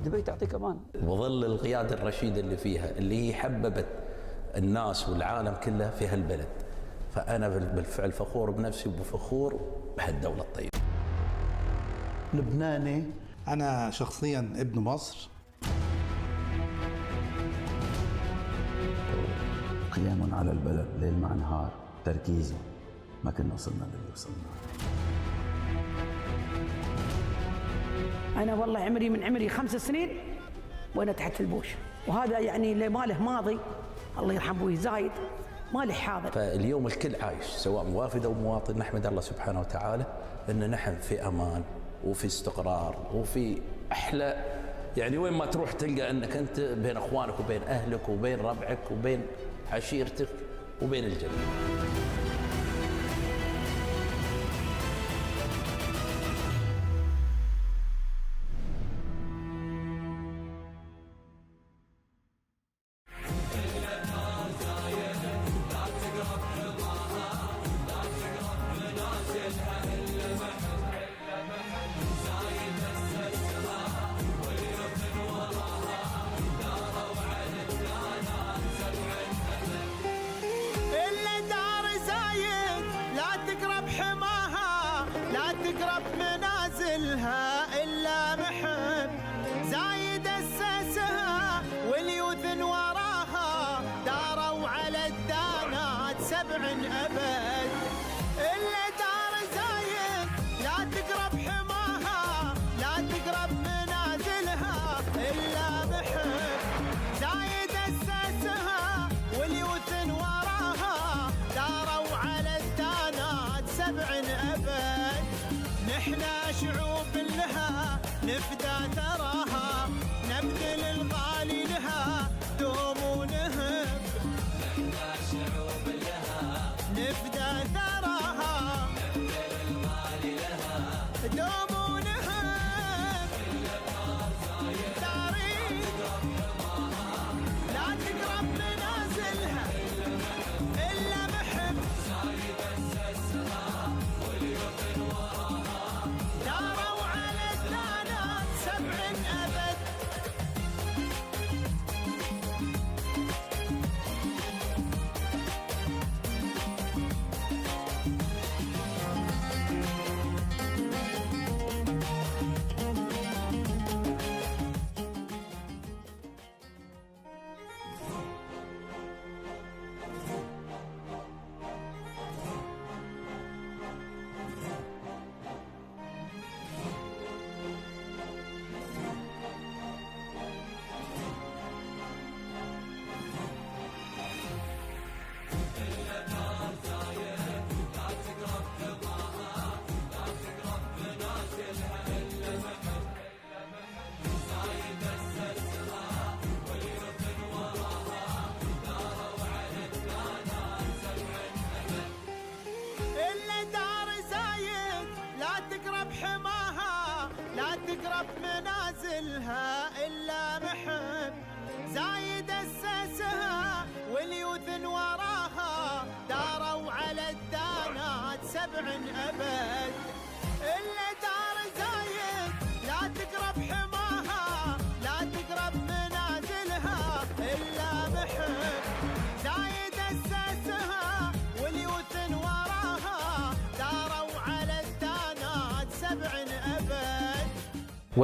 دبي تعطيك امان. وظل القياده الرشيده اللي فيها، اللي هي حببت الناس والعالم كله في هالبلد. فانا بالفعل فخور بنفسي وفخور بهالدوله الطيبه. لبناني. انا شخصيا ابن مصر. قيام على البلد ليل مع نهار، تركيزه، ما كنا وصلنا للي وصلنا. أنا والله عمري 5 سنين وأنا تحت البوش، وهذا يعني اللي ما له ماضي الله يرحم أبوي زايد ما له حاضر. فاليوم الكل عايش سواء موافد أو مواطن، نحمد الله سبحانه وتعالى أن نحن في أمان وفي استقرار وفي أحلى، يعني وين ما تروح تلقى أنك أنت بين أخوانك وبين أهلك وبين ربعك وبين عشيرتك وبين الجميع. إلا محب زايد أسسها واليوثن وراها داروا على الدانات 7 أبد. إلا دار زايد لا تقرب حماها لا تقرب منازلها إلا محب زايد أسسها واليوثن وراها داروا على الدانات 7 أبد. نحنا شعوب لها نفدى ثراها نبذل الغالي لها دوم ونهب. نحنا شعوب لها نفدى ثراها نبذل الغالي لها دوم ونهب. تاريخ لا تقرب منازلها إلا محب زايد أسسها واليوثن وراها داروا على الدانات 7 أبد. تقرب منازلها إلا محب زايد أسسها واليوثن وراها داروا على الدانات 7 أبد. إلا دار زايد لا تقرب حماها لا تقرب منازلها إلا محب زايد أسسها واليوثن وراها داروا على الدانات 7 أبد.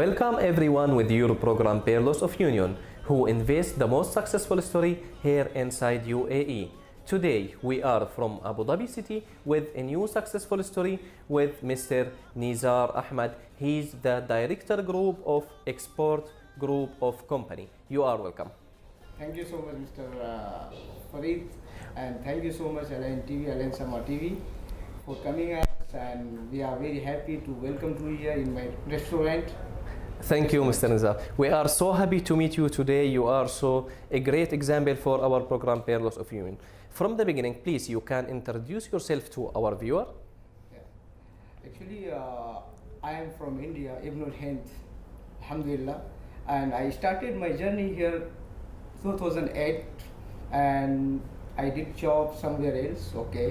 Welcome everyone with your program Peerless of Union, who invest the most successful story here inside UAE. Today we are from Abu Dhabi City with a new successful story with Mr. Nisar Ahmad. He's the director group of export group of company. You are welcome. Thank you so much, Mr. Farid, and thank you so much Alain TV, Alain Sama TV, for coming us, and we are very happy to welcome you here in my restaurant. Thank you, Mr. Nizar. We are so happy to meet you today. You are so a great example for our program Peerless of Union. From the beginning, please, you can introduce yourself to our viewer. Yeah. Actually, I am from India, Ibn al-Hind, Alhamdulillah, and I started my journey here 2008, and I did job somewhere else. Okay,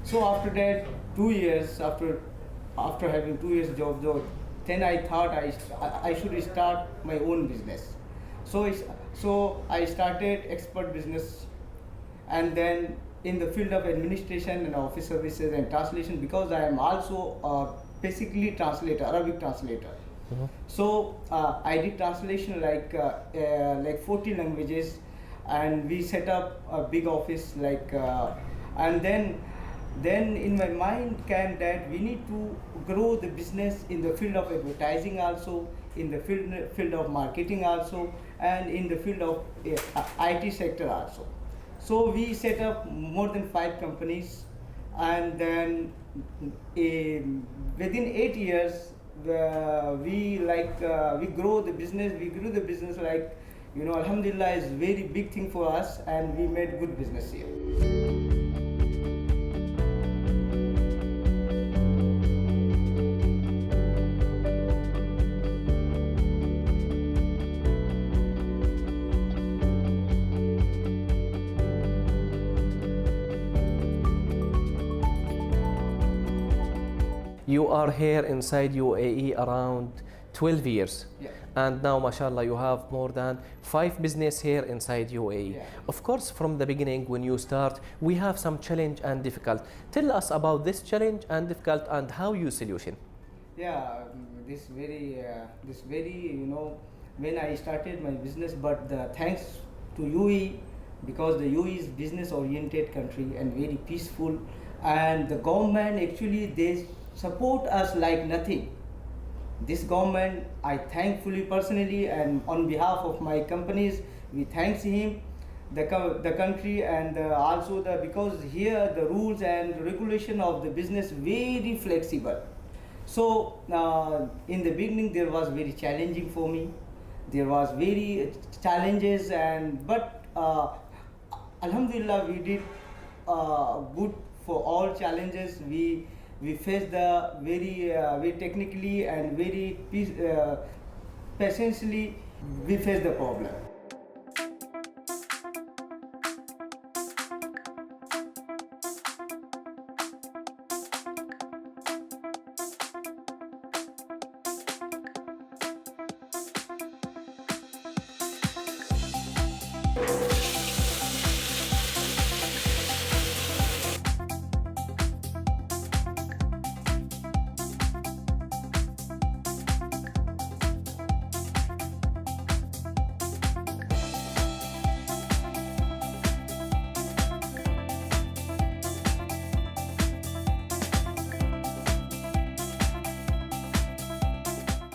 so after that, 2 years after having 2 years job, then I thought I should start my own business. So I started expert business, and then in the field of administration and office services and translation, because I am also basically translator, Arabic translator. So I did translation like 40 languages, and we set up a big office and then in my mind came that we need to grow the business in the field of advertising also, in the field of marketing also, and in the field of IT sector also. So we set up more than 5 companies, and then within 8 years we grow the business. We grew the business Alhamdulillah is very big thing for us, and we made good business here. You are here inside UAE around 12 years. Yeah. And now, mashallah, you have more than 5 business here inside UAE. Yeah. Of course, from the beginning, when you start, we have some challenge and difficult. Tell us about this challenge and difficult and how you solution. Yeah, this very when I started my business, but thanks to UAE, because the UAE is business oriented country and very peaceful, and the government actually they support us like nothing. This government, I thankfully personally and on behalf of my companies, we thanks him, the country, and also because here the rules and regulation of the business very flexible. So in the beginning there was very challenging for me. There was very challenges, but Alhamdulillah we did good for all challenges. We faced the very technically and very patiently we faced the problem.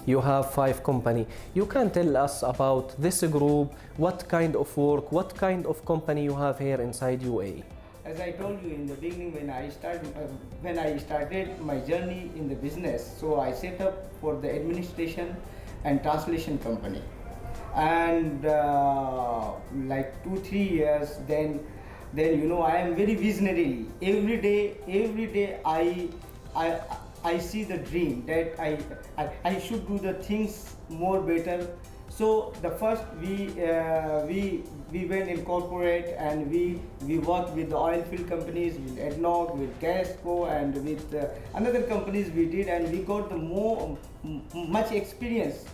You have 5 company. You can tell us about this group, what kind of work, what kind of company you have here inside UAE. As I told you in the beginning, when I started my journey in the business, so I set up for the administration and translation company, and like 2-3 years, then I am very visionary. Every day I see the dream that I should do the things more better. So the first we went in corporate, and we worked with the oil field companies, with ADNOC, with Gasco, and with another companies we did, and we got the much experience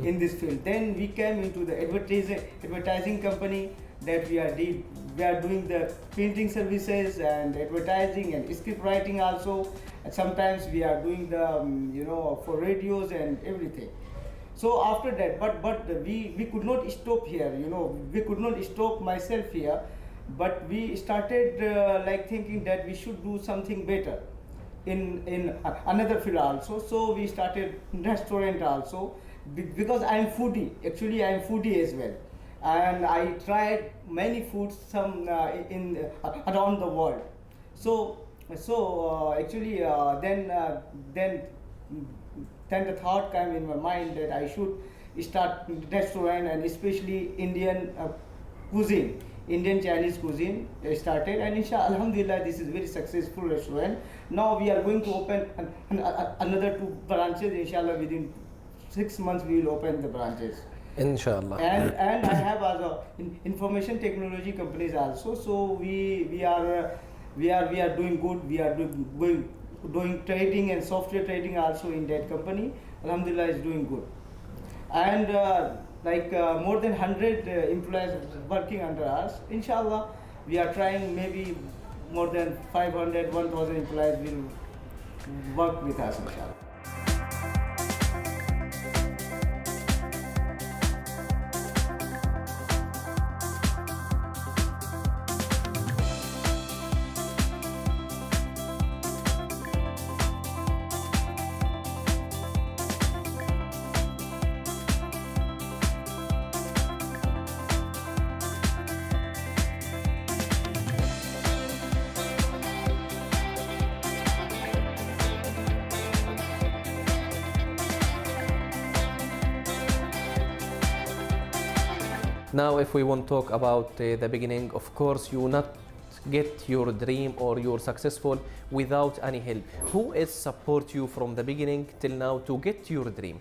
in this field. Then we came into the advertising company that we are doing the printing services and advertising and script writing also. And sometimes we are doing the for radios and everything. So after that, but we could not stop here. We could not stop myself here, but we started thinking that we should do something better in another field also. So we started restaurant also, because I am foodie. Actually, I am foodie as well, and I tried many foods around the world. So actually then the thought came in my mind that I should start restaurant, and especially Indian cuisine, Indian Chinese cuisine started, and inshallah alhamdulillah this is very successful restaurant. Now we are going to open another 2 branches. Inshallah within 6 months we will open the branches. Inshallah. And I have other information technology companies also. So we are doing good. We are going doing trading and software trading also in that company. Alhamdulillah is doing good. And more than 100 employees working under us. Inshallah, we are trying maybe more than 500, 1,000 employees will work with us, inshallah. Now, if we want to talk about the beginning, of course, you not get your dream or you're successful without any help. Who is support you from the beginning till now to get your dream?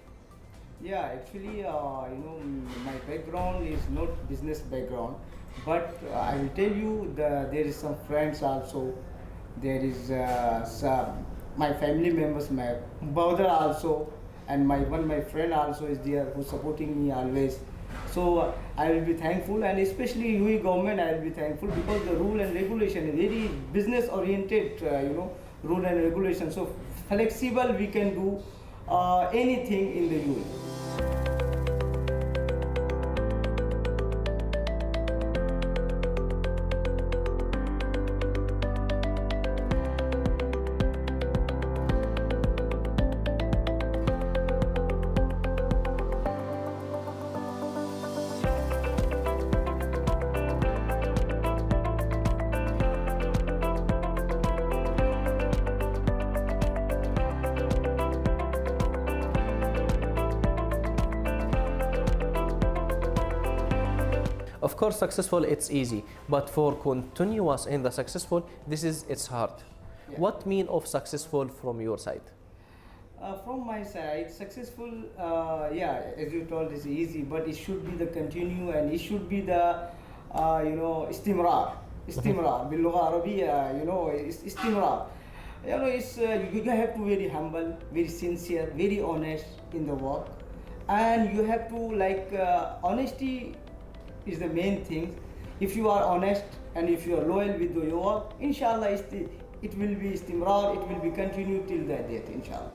Yeah, actually, my background is not business background, but I will tell you there is some friends also. There is my family members, my brother also, and my friend also is there who's supporting me always. So I will be thankful, and especially UAE government I will be thankful, because the rule and regulation is very business oriented, rule and regulation. So flexible, we can do anything in the UAE. Of course, successful, it's easy, but for continuous in the successful, it's hard. Yeah. What mean of successful from your side? From my side, successful, as you told, is easy, but it should be the continue, and it should be the, istimrar, باللغة العربية, istimrar. You have to be very humble, very sincere, very honest in the work, and you have to honesty is the main thing. If you are honest and if you are loyal with your work, inshallah, it will be istimrar, it will be continued till the death, inshallah.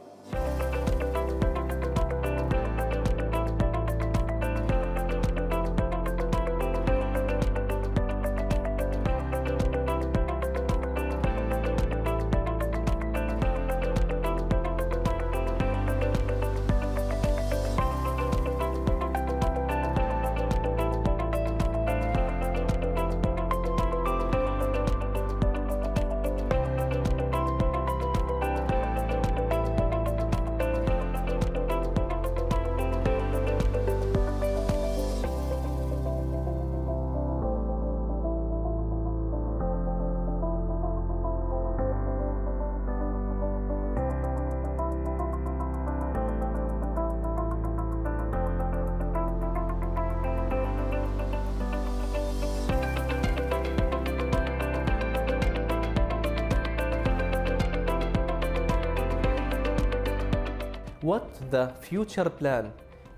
What the future plan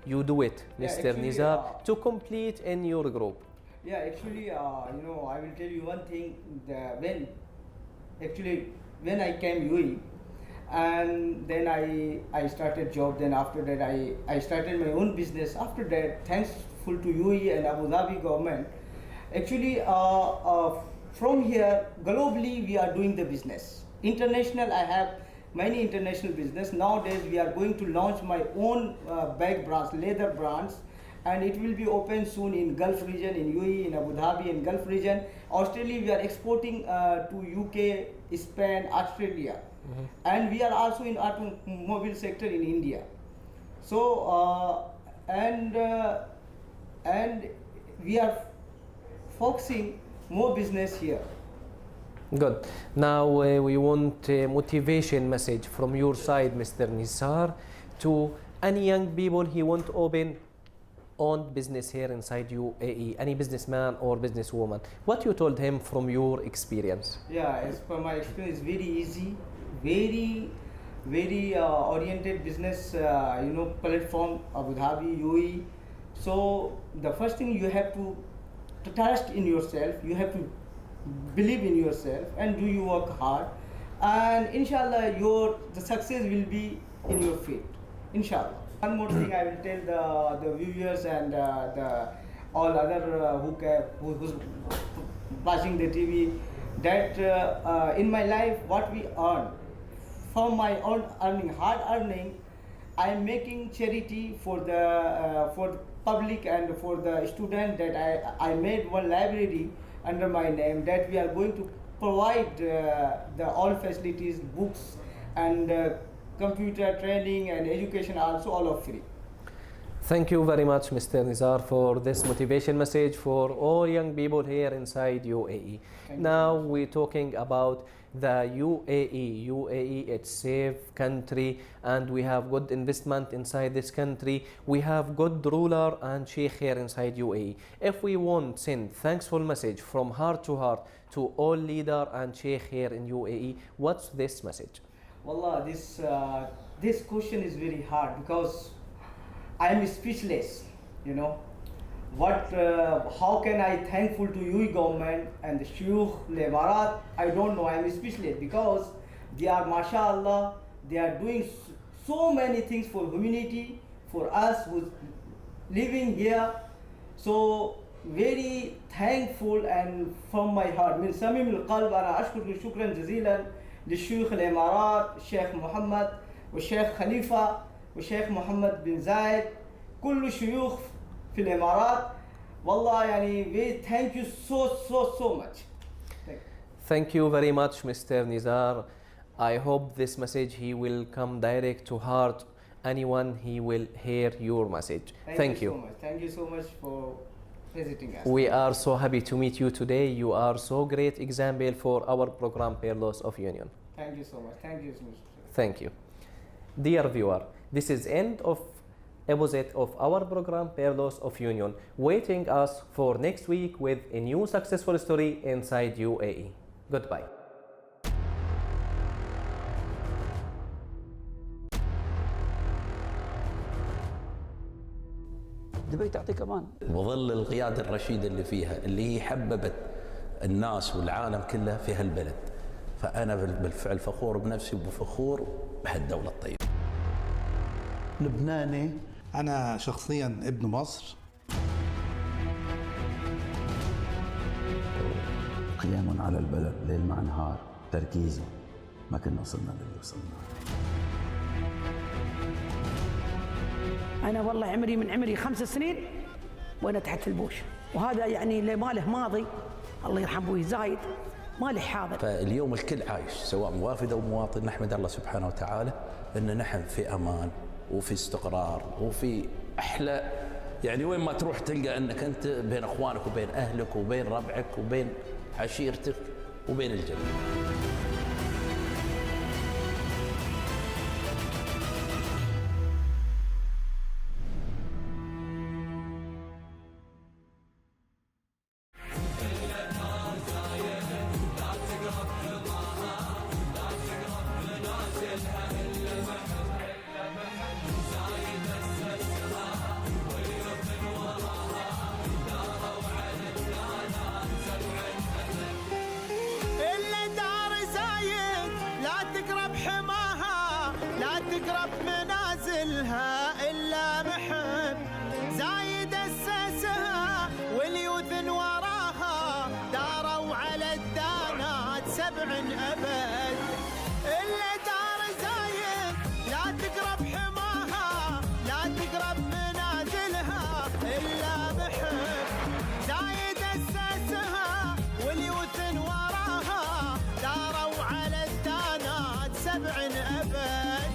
you do it, Mr. actually, Nisar, to complete in your group? Yeah, actually, I will tell you one thing. When I came UAE, and then I started job. Then after that, I started my own business. After that, thankful to UAE and Abu Dhabi government. Actually, from here globally, we are doing the business. International, I have many international business. Nowadays, we are going to launch my own bag brands, leather brands, and it will be open soon in Gulf region, in UAE, in Abu Dhabi, in Gulf region. Australia, we are exporting to UK, Spain, Australia, and we are also in automobile sector in India. So and we are focusing more business here. Good. Now we want a motivation message from your side, Mr. Nisar, to any young people who want to open own business here inside UAE, any businessman or businesswoman. What you told him from your experience? Yeah, as per my experience, very easy, very oriented business platform, Abu Dhabi, UAE. So the first thing, you have to trust in yourself, you have to believe in yourself, and do you work hard, and inshallah the success will be in your feet, inshallah. One more thing I will tell the viewers and the all other who's watching the TV, that in my life, what we earn from my own earning, hard earning, I am making charity for the public and for the student. That I made one library under my name, that we are going to provide the all facilities, books and computer training and education also, all of free. Thank you very much, Mr. Nisar, for this motivation message for all young people here inside UAE. Now we're talking about the UAE. UAE, it's safe country, and we have good investment inside this country. We have good ruler and sheikh here inside UAE. If we want send thankful message from heart to heart to all leader and sheikh here in UAE, what's this message? Wallah, this question is very hard, because I am speechless, how can I thankful to UAE government and the Shuyukh, Emarat? I don't know, I am speechless, because they are, mashallah, they are doing so many things for humanity, for us who's living here. So very thankful, and from my heart, من صميم القلب أنا أشكر شكرا جزيلا للشيوخ الإمارات، الشيخ محمد والشيخ خليفة والشيخ محمد بن زايد، كل الشيوخ في الإمارات. والله we thank you so much. Thank you very much, Mr. Nisar. I hope this message he will come direct to heart. Anyone he will hear your message. Thank you so much. Thank you so much for visiting us. We are so happy to meet you today. You are so great example for our program Pearls of Union. Thank you so much. Thank you so much. Thank you. Dear viewer, this is end of episode of our program Pearls of Union. Waiting us for next week with a new successful story inside UAE. Goodbye. دبي تعطيك امان. وظل القيادة الرشيدة اللي فيها، اللي هي حببت الناس والعالم كله في هالبلد. فأنا بالفعل فخور بنفسي وفخور بهالدولة الطيبة. لبناني. أنا شخصيا ابن مصر. قيام على البلد ليل مع نهار، تركيزه ما كنا وصلنا للي وصلنا. أنا والله من عمري 5 سنين وأنا تحت البوش، وهذا اللي ما له ماضي الله يرحم أبوي زايد، ما له حاضر. فاليوم الكل عايش، سواء موافد أو مواطن، نحمد الله سبحانه وتعالى أن نحن في أمان وفي استقرار وفي أحلى، وين ما تروح تلقى أنك أنت بين أخوانك وبين أهلك وبين ربعك وبين عشيرتك وبين الجنة. تقرب منازلها إلا محب زايد أسسها واليوث وراها داروا على الدانات 7 أبد. إلا دار زايد لا تقرب حماها، لا تقرب منازلها إلا محب زايد أسسها واليوث وراها داروا على الدانات 7 أبد.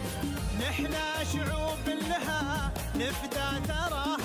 نحنا شعوب لها نفدى تراها